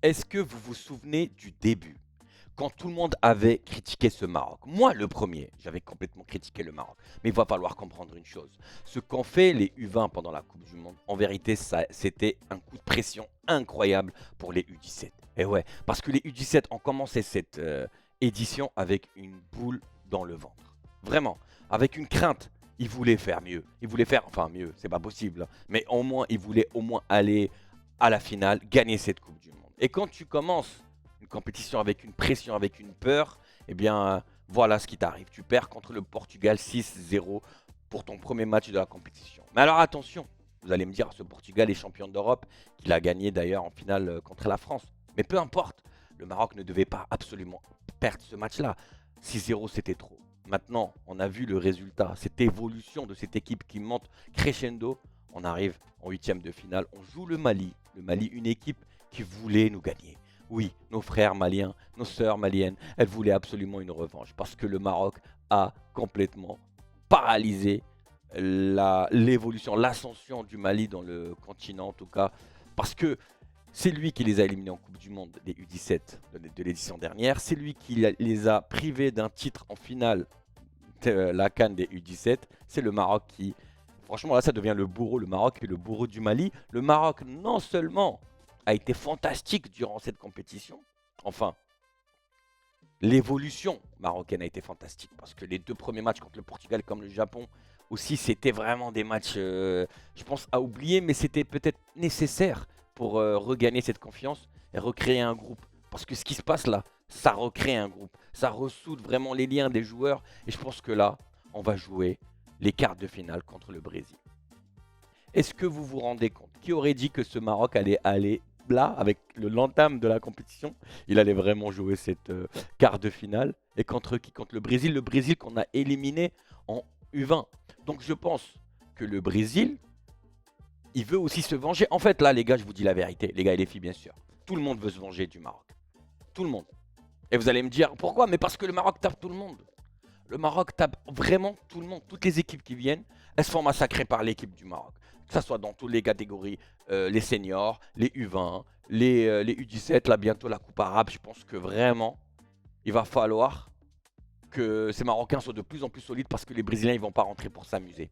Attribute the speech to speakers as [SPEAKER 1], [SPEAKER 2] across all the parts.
[SPEAKER 1] Est-ce que vous vous souvenez du début? Quand tout le monde avait critiqué ce Maroc. Moi, le premier, j'avais complètement critiqué le Maroc. Mais il va falloir comprendre une chose. Ce qu'ont fait les U20 pendant la Coupe du Monde, en vérité, c'était un coup de pression incroyable pour les U17. Et ouais, parce que les U17 ont commencé cette édition avec une boule dans le ventre. Vraiment, avec une crainte. Ils voulaient faire mieux. Ils voulaient faire, enfin mieux, c'est pas possible, hein. Mais au moins, ils voulaient au moins aller à la finale, gagner cette Coupe du Monde. Et quand tu commences une compétition avec une pression, avec une peur, eh bien, voilà ce qui t'arrive. Tu perds contre le Portugal 6-0 pour ton premier match de la compétition. Mais alors attention, vous allez me dire, ce Portugal est champion d'Europe, qu'il a gagné d'ailleurs en finale contre la France. Mais peu importe, le Maroc ne devait pas absolument perdre ce match-là. 6-0, c'était trop. Maintenant, on a vu le résultat, cette évolution de cette équipe qui monte crescendo. On arrive en huitième de finale, on joue le Mali. Le Mali, une équipe qui voulait nous gagner. Oui, nos frères maliens, nos sœurs maliennes, elles voulaient absolument une revanche parce que le Maroc a complètement paralysé l'évolution, l'ascension du Mali dans le continent en tout cas, parce que c'est lui qui les a éliminés en Coupe du Monde des U17 de l'édition dernière, c'est lui qui les a privés d'un titre en finale de la CAN des U17, c'est le Maroc qui, franchement là ça devient le bourreau, le Maroc est le bourreau du Mali. Le Maroc non seulement a été fantastique durant cette compétition, enfin l'évolution marocaine a été fantastique parce que les deux premiers matchs contre le Portugal comme le Japon aussi, c'était vraiment des matchs, je pense, à oublier, mais c'était peut-être nécessaire pour regagner cette confiance et recréer un groupe. Parce que ce qui se passe là, ça recrée un groupe, ça ressoude vraiment les liens des joueurs. Et je pense que là, on va jouer les quarts de finale contre le Brésil. Est-ce que vous vous rendez compte? Qui aurait dit que ce Maroc allait aller là, avec l'entame de la compétition, il allait vraiment jouer cette quart de finale. Et contre qui? Contre le Brésil qu'on a éliminé en U20. Donc je pense que le Brésil, il veut aussi se venger. En fait, là, les gars, je vous dis la vérité. Les gars et les filles, bien sûr. Tout le monde veut se venger du Maroc. Tout le monde. Et vous allez me dire, pourquoi? Mais parce que le Maroc tape tout le monde. Le Maroc tape vraiment tout le monde. Toutes les équipes qui viennent, elles se font massacrer par l'équipe du Maroc. Que ce soit dans toutes les catégories, les seniors, les U20, les U17, là bientôt la Coupe arabe. Je pense que vraiment, il va falloir que ces Marocains soient de plus en plus solides parce que les Brésiliens, ils vont pas rentrer pour s'amuser.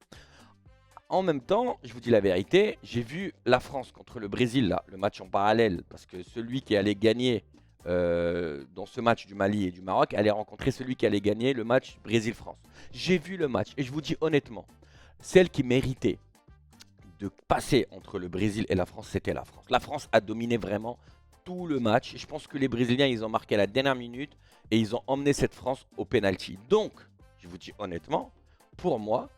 [SPEAKER 1] En même temps, je vous dis la vérité, j'ai vu la France contre le Brésil, là, le match en parallèle, parce que celui qui allait gagner dans ce match du Mali et du Maroc allait rencontrer celui qui allait gagner le match Brésil-France. J'ai vu le match et je vous dis honnêtement, celle qui méritait de passer entre le Brésil et la France, c'était la France. La France a dominé vraiment tout le match. Je pense que les Brésiliens, ils ont marqué à la dernière minute et ils ont emmené cette France au penalty. Donc, je vous dis honnêtement, pour moi,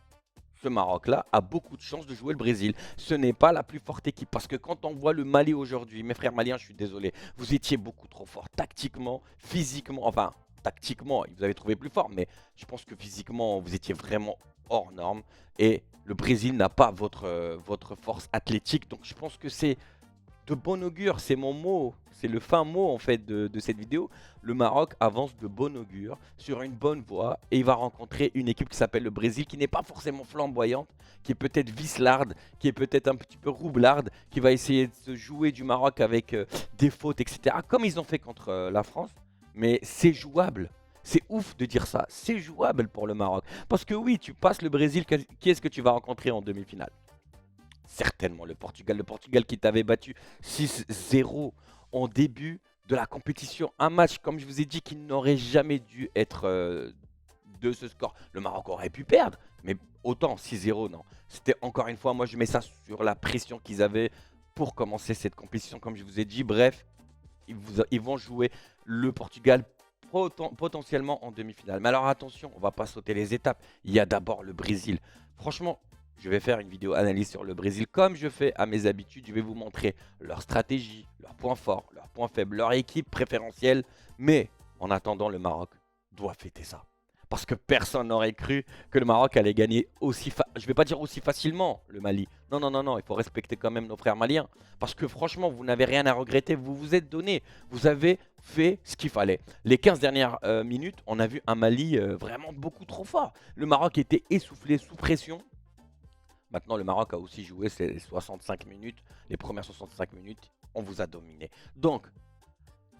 [SPEAKER 1] ce Maroc-là a beaucoup de chances de jouer le Brésil. Ce n'est pas la plus forte équipe. Parce que quand on voit le Mali aujourd'hui, mes frères maliens, je suis désolé, vous étiez beaucoup trop fort tactiquement, physiquement. Enfin, tactiquement, vous avez trouvé plus fort. Mais je pense que physiquement, vous étiez vraiment hors norme. Et le Brésil n'a pas votre force athlétique. Donc je pense que c'est de bon augure, c'est mon mot, c'est le fin mot en fait de cette vidéo. Le Maroc avance de bon augure sur une bonne voie et il va rencontrer une équipe qui s'appelle le Brésil qui n'est pas forcément flamboyante, qui est peut-être vicelarde, qui est peut-être un petit peu roublarde, qui va essayer de se jouer du Maroc avec des fautes, etc. Comme ils ont fait contre la France, mais c'est jouable. C'est ouf de dire ça, c'est jouable pour le Maroc. Parce que oui, tu passes le Brésil, qui est-ce que tu vas rencontrer en demi-finale? Certainement le Portugal. Le Portugal qui t'avait battu 6-0 en début de la compétition. Un match, comme je vous ai dit, qui n'aurait jamais dû être de ce score. Le Maroc aurait pu perdre, mais autant 6-0, non. C'était encore une fois, moi je mets ça sur la pression qu'ils avaient pour commencer cette compétition, comme je vous ai dit. Bref, ils vont jouer le Portugal potentiellement en demi-finale. Mais alors attention, on va pas sauter les étapes. Il y a d'abord le Brésil. Franchement, je vais faire une vidéo analyse sur le Brésil comme je fais à mes habitudes. Je vais vous montrer leur stratégie, leurs points forts, leurs points faibles, leur équipe préférentielle. Mais en attendant, le Maroc doit fêter ça. Parce que personne n'aurait cru que le Maroc allait gagner aussi, je vais pas dire aussi facilement le Mali. Non, non, non, non, il faut respecter quand même nos frères maliens. Parce que franchement, vous n'avez rien à regretter, vous vous êtes donné. Vous avez fait ce qu'il fallait. Les 15 dernières minutes, on a vu un Mali vraiment beaucoup trop fort. Le Maroc était essoufflé, sous pression. Maintenant, le Maroc a aussi joué ses 65 minutes. Les premières 65 minutes, on vous a dominé. Donc,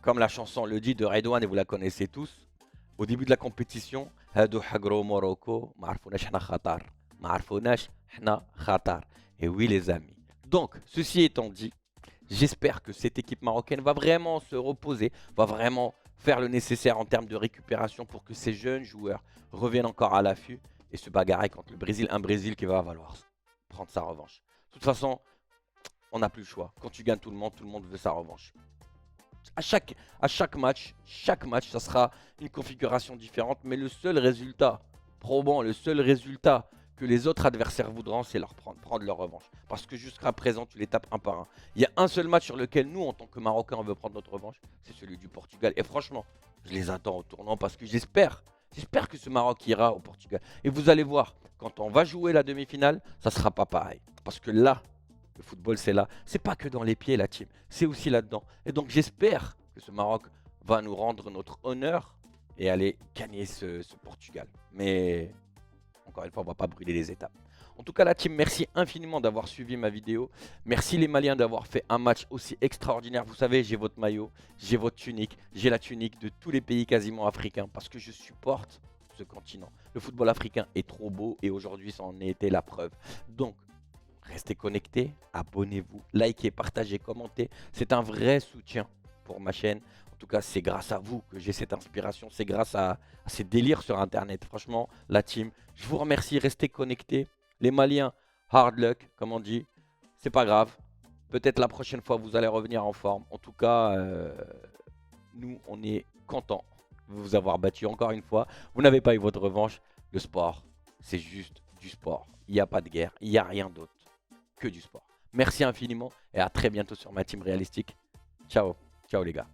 [SPEAKER 1] comme la chanson le dit de Redouane, et vous la connaissez tous, au début de la compétition, هادو حقروا Morocco, ما عرفوناش حنا خطر. ما عرفوناش حنا خطر. Et oui les amis. Donc, ceci étant dit, j'espère que cette équipe marocaine va vraiment se reposer, va vraiment faire le nécessaire en termes de récupération pour que ces jeunes joueurs reviennent encore à l'affût et se bagarrer contre le Brésil. Un Brésil qui va falloir prendre sa revanche. De toute façon, on n'a plus le choix. Quand tu gagnes tout le monde veut sa revanche. À chaque match, ça sera une configuration différente, mais le seul résultat probant, le seul résultat que les autres adversaires voudront, c'est prendre leur revanche. Parce que jusqu'à présent, tu les tapes un par un. Il y a un seul match sur lequel nous, en tant que Marocains, on veut prendre notre revanche, c'est celui du Portugal. Et franchement, je les attends au tournant parce que j'espère que ce Maroc ira au Portugal. Et vous allez voir, quand on va jouer la demi-finale, ça sera pas pareil. Parce que là, le football, c'est là. C'est pas que dans les pieds, la team. C'est aussi là-dedans. Et donc, j'espère que ce Maroc va nous rendre notre honneur et aller gagner ce Portugal. Mais encore une fois, on ne va pas brûler les étapes. En tout cas, la team, merci infiniment d'avoir suivi ma vidéo. Merci les Maliens d'avoir fait un match aussi extraordinaire. Vous savez, j'ai votre maillot, j'ai votre tunique, j'ai la tunique de tous les pays quasiment africains parce que je supporte ce continent. Le football africain est trop beau et aujourd'hui, ça en a été la preuve. Donc, restez connectés, abonnez-vous, likez, partagez, commentez. C'est un vrai soutien pour ma chaîne. En tout cas, c'est grâce à vous que j'ai cette inspiration. C'est grâce à ces délires sur Internet. Franchement, la team, je vous remercie. Restez connectés. Les Maliens, hard luck, comme on dit. C'est pas grave. Peut-être la prochaine fois, vous allez revenir en forme. En tout cas, nous, on est contents de vous avoir battu encore une fois. Vous n'avez pas eu votre revanche. Le sport, c'est juste du sport. Il n'y a pas de guerre. Il n'y a rien d'autre que du sport. Merci infiniment et à très bientôt sur ma team réalistique. Ciao, ciao les gars.